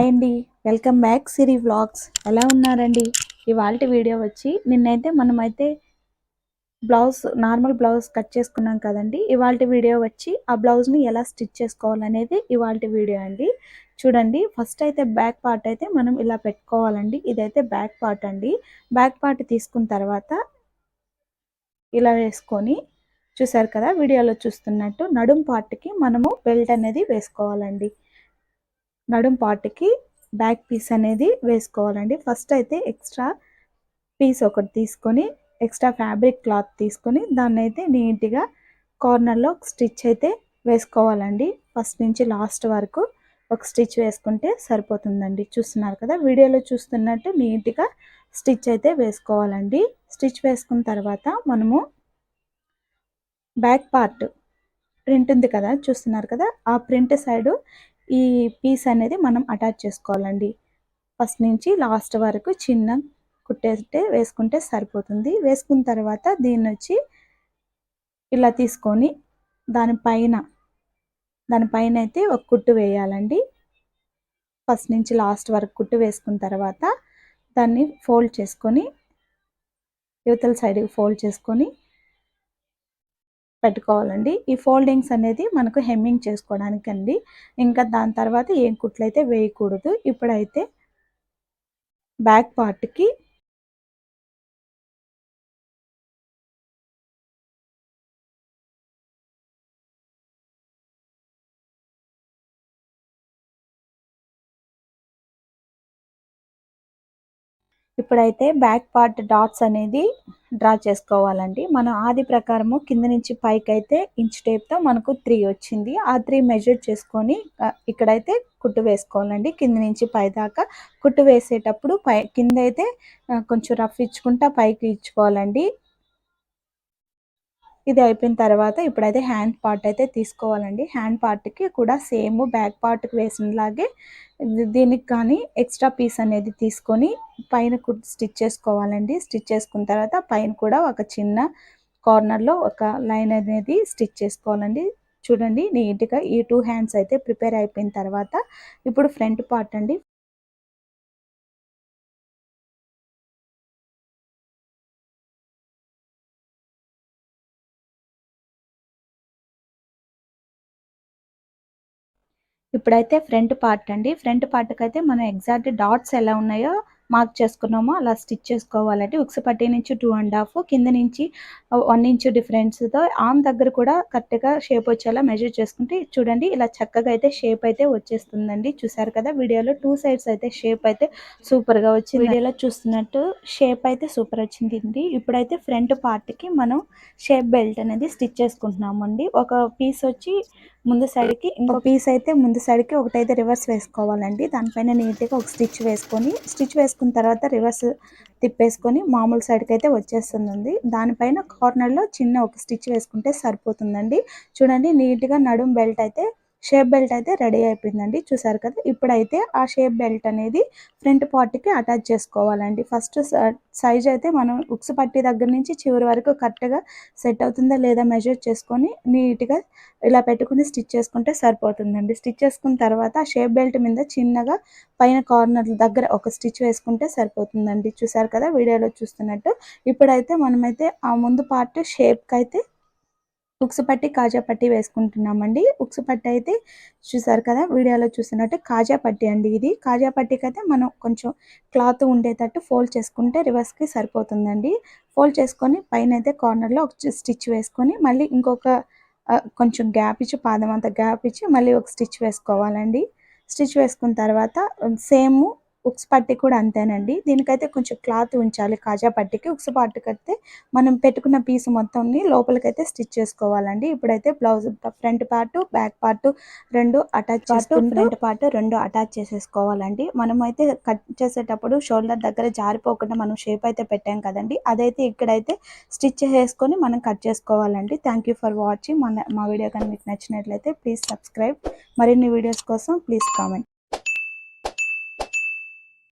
Hi అండి, welcome back సిరి vlogs. ఎలా ఉన్నారండి? ఇవాల్టి వీడియో వచ్చి నిన్నైతే మనమైతే నార్మల్ బ్లౌజ్ కట్ చేసుకున్నాం కదండి. ఇవాల్టి వీడియో వచ్చి ఆ బ్లౌజ్ని ఎలా స్టిచ్ చేసుకోవాలనేది ఇవాల్టి వీడియో అండి. చూడండి, ఫస్ట్ అయితే బ్యాక్ పార్ట్ అయితే మనం ఇలా పెట్టుకోవాలండి. ఇదైతే బ్యాక్ పార్ట్ అండి. బ్యాక్ పార్ట్ తీసుకున్న తర్వాత ఇలా వేసుకొని, చూసారు కదా వీడియోలో చూస్తున్నట్టు, నడుం పార్ట్కి మనము బెల్ట్ అనేది వేసుకోవాలండి. నడుం పార్ట్కి బ్యాక్ పీస్ అనేది వేసుకోవాలండి. ఫస్ట్ అయితే ఎక్స్ట్రా పీస్ ఒకటి తీసుకొని, ఎక్స్ట్రా ఫ్యాబ్రిక్ క్లాత్ తీసుకొని దాన్ని అయితే నీట్గా కార్నర్లో ఒక స్టిచ్ అయితే వేసుకోవాలండి. ఫస్ట్ నుంచి లాస్ట్ వరకు ఒక స్టిచ్ వేసుకుంటే సరిపోతుందండి. చూస్తున్నారు కదా వీడియోలో చూస్తున్నట్టు నీట్గా స్టిచ్ అయితే వేసుకోవాలండి. స్టిచ్ వేసుకున్న తర్వాత మనము బ్యాక్ పార్ట్ ప్రింట్ ఉంది కదా, చూస్తున్నారు కదా, ఆ ప్రింట్ సైడు ఈ పీస్ అనేది మనం అటాచ్ చేసుకోవాలండి. ఫస్ట్ నుంచి లాస్ట్ వరకు చిన్న కుట్టేస్తే వేసుకుంటే సరిపోతుంది. వేసుకున్న తర్వాత దీన్ని వచ్చి ఇలా తీసుకొని దానిపైన అయితే ఒక కుట్టు వేయాలండి. ఫస్ట్ నుంచి లాస్ట్ వరకు కుట్టు వేసుకున్న తర్వాత దాన్ని ఫోల్డ్ చేసుకొని, యువతల సైడ్కి ఫోల్డ్ చేసుకొని పెట్టుకోవాలండి. ఈ ఫోల్డింగ్స్ అనేది మనకు హెమ్మింగ్ చేసుకోవడానికి అండి. ఇంకా దాని తర్వాత ఏం కుట్లు అయితే వేయకూడదు. ఇప్పుడైతే బ్యాక్ పార్ట్కి ఇప్పుడైతే బ్యాక్ పార్ట్ డాట్స్ అనేది డ్రా చేసుకోవాలండి. మనం ఆది ప్రకారము కింద నుంచి పైకి అయితే ఇంచ్ టేప్తో మనకు 3 వచ్చింది. ఆ 3 మెజర్ చేసుకొని ఇక్కడైతే కుట్టు వేసుకోవాలండి. కింద నుంచి పై దాకా కుట్టు వేసేటప్పుడు కింద అయితే కొంచెం రఫ్ ఇచ్చుకుంటా పైకి ఇచ్చుకోవాలండి. ఇది అయిపోయిన తర్వాత ఇప్పుడైతే హ్యాండ్ పార్ట్ అయితే తీసుకోవాలండి. హ్యాండ్ పార్ట్కి కూడా సేమ్ బ్యాక్ పార్ట్కి వేసినలాగే దీనికి కానీ ఎక్స్ట్రా పీస్ అనేది తీసుకొని పైన స్టిచ్ చేసుకోవాలండి. స్టిచ్ చేసుకున్న తర్వాత పైన కూడా ఒక చిన్న కార్నర్లో ఒక లైన్ అనేది స్టిచ్ చేసుకోవాలండి. చూడండి, నీట్గా ఈ 2 హ్యాండ్స్ అయితే ప్రిపేర్ అయిపోయిన తర్వాత ఇప్పుడు ఫ్రంట్ పార్ట్ అండి. ఇప్పుడైతే ఫ్రంట్ పార్ట్ అండి. ఫ్రంట్ పార్ట్కి అయితే మనం ఎగ్జాక్ట్ డాట్స్ ఎలా ఉన్నాయో మార్క్ చేసుకున్నామో అలా స్టిచ్ చేసుకోవాలండి. ఉక్స్ పట్టి నుంచి 2.5, కింద నుంచి 1 ఇంచ్ డిఫరెన్స్తో ఆర్మ్ దగ్గర కూడా కరెక్ట్గా షేప్ వచ్చేలా మెజర్ చేసుకుంటే చూడండి ఇలా చక్కగా అయితే షేప్ అయితే వచ్చేస్తుందండి. చూసారు కదా వీడియోలో 2 సైడ్స్ అయితే షేప్ అయితే సూపర్గా వచ్చింది. వీడియోలో చూస్తున్నట్టు షేప్ అయితే సూపర్ వచ్చింది. ఇప్పుడైతే ఫ్రంట్ పార్ట్కి మనం షేప్ బెల్ట్ అనేది స్టిచ్ చేసుకుంటున్నామండి. ఒక పీస్ వచ్చి ముందు సైడ్కి, ఇంకో పీస్ అయితే ముందు సైడ్కి ఒకటైతే రివర్స్ వేసుకోవాలండి. దానిపైన నీట్గా ఒక స్టిచ్ వేసుకున్న తర్వాత రివర్స్ తిప్పేసుకొని మామూలు సైడ్కి అయితే వచ్చేస్తుందండి. దానిపైన కార్నర్లో చిన్న ఒక స్టిచ్ వేసుకుంటే సరిపోతుందండి. చూడండి, నీట్గా నడుం బెల్ట్ అయితే షేప్ బెల్ట్ అయితే రెడీ అయిపోయిందండి. చూసారు కదా, ఇప్పుడైతే ఆ షేప్ బెల్ట్ అనేది ఫ్రంట్ పార్ట్కి అటాచ్ చేసుకోవాలండి. ఫస్ట్ సైజ్ అయితే మనం ఉక్స్ పట్టి దగ్గర నుంచి చివరి వరకు కరెక్ట్గా సెట్ అవుతుందా లేదా మెజర్ చేసుకొని నీట్గా ఇలా పెట్టుకుని స్టిచ్ చేసుకుంటే సరిపోతుందండి. స్టిచ్ చేసుకున్న తర్వాత ఆ షేప్ బెల్ట్ మీద చిన్నగా పైన కార్నర్ దగ్గర ఒక స్టిచ్ వేసుకుంటే సరిపోతుందండి. చూసారు కదా వీడియోలో చూస్తున్నట్టు. ఇప్పుడైతే మనమైతే ఆ ముందు పార్ట్ షేప్కి అయితే ఉక్స్ పట్టి కాజా పట్టి వేసుకుంటున్నామండి. ఉక్స్ పట్టి అయితే చూసారు కదా వీడియోలో చూస్తున్నట్టు కాజా పట్టి అండి. ఇది కాజా పట్టికి అయితే మనం కొంచెం క్లాత్ ఉండేటట్టు ఫోల్డ్ చేసుకుంటే రివర్స్కి సరిపోతుందండి. ఫోల్డ్ చేసుకొని పైన అయితే కార్నర్లో ఒక స్టిచ్ వేసుకొని మళ్ళీ ఇంకొక కొంచెం గ్యాప్ ఇచ్చి, పాదం అంత గ్యాప్ ఇచ్చి మళ్ళీ ఒక స్టిచ్ వేసుకోవాలండి. స్టిచ్ వేసుకున్న తర్వాత సేమ్ ఉక్స్ పట్టి కూడా అంతేనండి. దీనికైతే కొంచెం క్లాత్ ఉంచాలి. కాజా పట్టికి ఉక్స్ పట్టికి అయితే మనం పెట్టుకున్న పీస్ మొత్తంని లోపలికైతే స్టిచ్ చేసుకోవాలండి. ఇప్పుడైతే blouse front part back part రెండు అటాచ్ చేసుకుంటూ ఫ్రంట్ పార్ట్ రెండు అటాచ్ చేసేసుకోవాలండి. మనమైతే కట్ చేసేటప్పుడు షోల్డర్ దగ్గర జారిపోకుండా మనం షేప్ అయితే పెట్టాం కదండి, అదైతే ఇక్కడైతే స్టిచ్ చేసుకొని మనం కట్ చేసుకోవాలండి. Thank you for watching. మా వీడియో కానీ మీకు నచ్చినట్లయితే ప్లీజ్ సబ్స్క్రైబ్. మరిన్ని వీడియోస్ కోసం ప్లీజ్ కామెంట్.